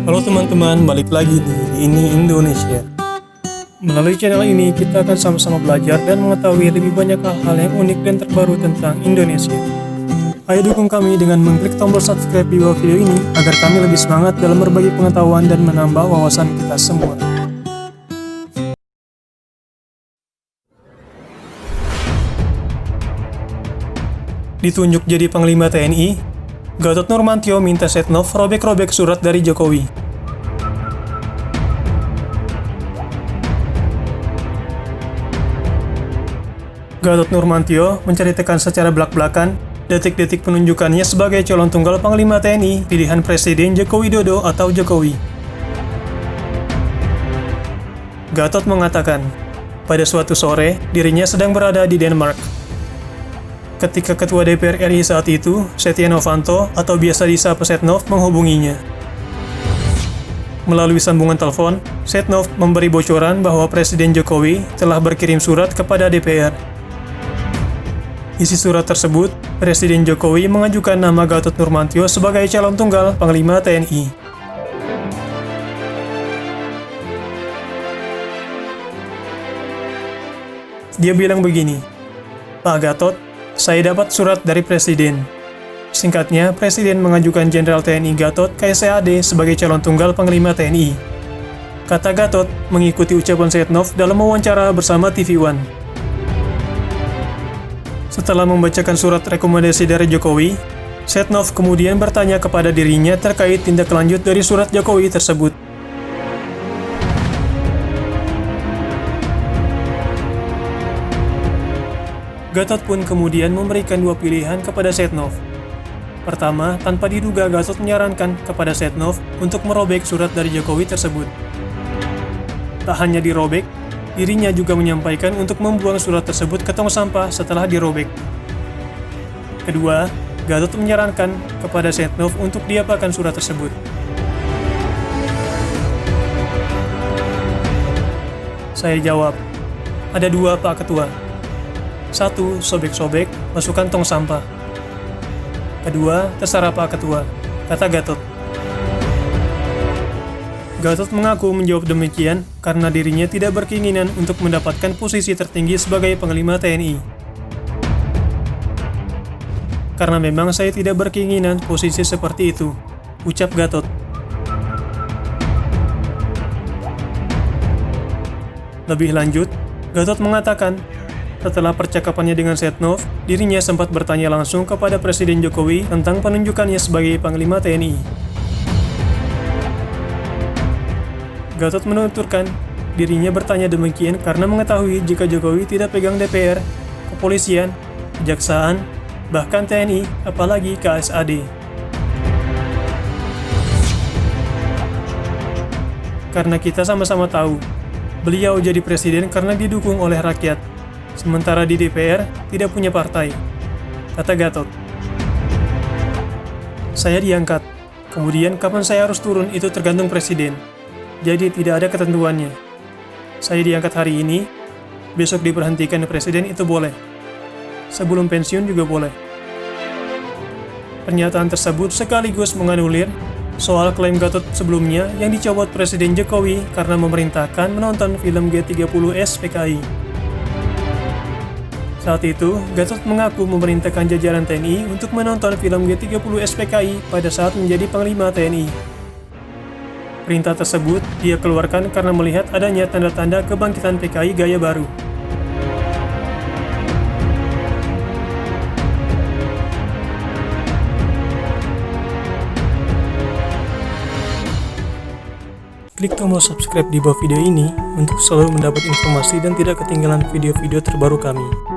Halo teman-teman, balik lagi di Ini Indonesia. Melalui channel ini kita akan sama-sama belajar dan mengetahui lebih banyak hal-hal yang unik dan terbaru tentang Indonesia. Ayo dukung kami dengan mengklik tombol subscribe di bawah video ini agar kami lebih semangat dalam berbagi pengetahuan dan menambah wawasan kita semua. Ditunjuk jadi Panglima TNI, Gatot Nurmantio minta Setnov robek-robek surat dari Jokowi. Gatot Nurmantio menceritakan secara belak-belakan detik-detik penunjukannya sebagai calon tunggal Panglima TNI pilihan Presiden Joko Widodo atau Jokowi. Gatot mengatakan, pada suatu sore dirinya sedang berada di Denmark. Ketika Ketua DPR RI saat itu, Setia Novanto atau biasa disapa Setnov menghubunginya. Melalui sambungan telepon, Setnov memberi bocoran bahwa Presiden Jokowi telah berkirim surat kepada DPR. Isi surat tersebut, Presiden Jokowi mengajukan nama Gatot Nurmantio sebagai calon tunggal Panglima TNI. Dia bilang begini, "Pak Gatot, saya dapat surat dari Presiden." Singkatnya, Presiden mengajukan Jenderal TNI Gatot KSAD sebagai calon tunggal Panglima TNI. Kata Gatot mengikuti ucapan Setnov dalam wawancara bersama TV One. Setelah membacakan surat rekomendasi dari Jokowi, Setnov kemudian bertanya kepada dirinya terkait tindak lanjut dari surat Jokowi tersebut. Gatot pun kemudian memberikan dua pilihan kepada Setnov. Pertama, tanpa diduga Gatot menyarankan kepada Setnov untuk merobek surat dari Jokowi tersebut. Tak hanya dirobek, dirinya juga menyampaikan untuk membuang surat tersebut ke tong sampah setelah dirobek. Kedua, Gatot menyarankan kepada Setnov untuk diapakan surat tersebut. Saya jawab, ada dua Pak Ketua. Satu, sobek-sobek, masukkan tong sampah. Kedua, terserah Pak Ketua, kata Gatot. Gatot mengaku menjawab demikian karena dirinya tidak berkeinginan untuk mendapatkan posisi tertinggi sebagai Panglima TNI. Karena memang saya tidak berkeinginan posisi seperti itu, ucap Gatot. Lebih lanjut, Gatot mengatakan, setelah percakapannya dengan Setnov, dirinya sempat bertanya langsung kepada Presiden Jokowi tentang penunjukannya sebagai Panglima TNI. Gatot menuturkan, dirinya bertanya demikian karena mengetahui jika Jokowi tidak pegang DPR, kepolisian, kejaksaan, bahkan TNI, apalagi KSAD. Karena kita sama-sama tahu, beliau jadi presiden karena didukung oleh rakyat. Sementara di DPR tidak punya partai, kata Gatot. Saya diangkat, kemudian kapan saya harus turun itu tergantung presiden. Jadi tidak ada ketentuannya. Saya diangkat hari ini, besok diberhentikan presiden itu boleh. Sebelum pensiun juga boleh. Pernyataan tersebut sekaligus menganulir soal klaim Gatot sebelumnya yang dicopot Presiden Jokowi karena memerintahkan menonton film G30S PKI. Saat itu, Gatot mengaku memerintahkan jajaran TNI untuk menonton film G30S PKI pada saat menjadi Panglima TNI. Perintah tersebut dia keluarkan karena melihat adanya tanda-tanda kebangkitan PKI gaya baru. Klik tombol subscribe di bawah video ini untuk selalu mendapat informasi dan tidak ketinggalan video-video terbaru kami.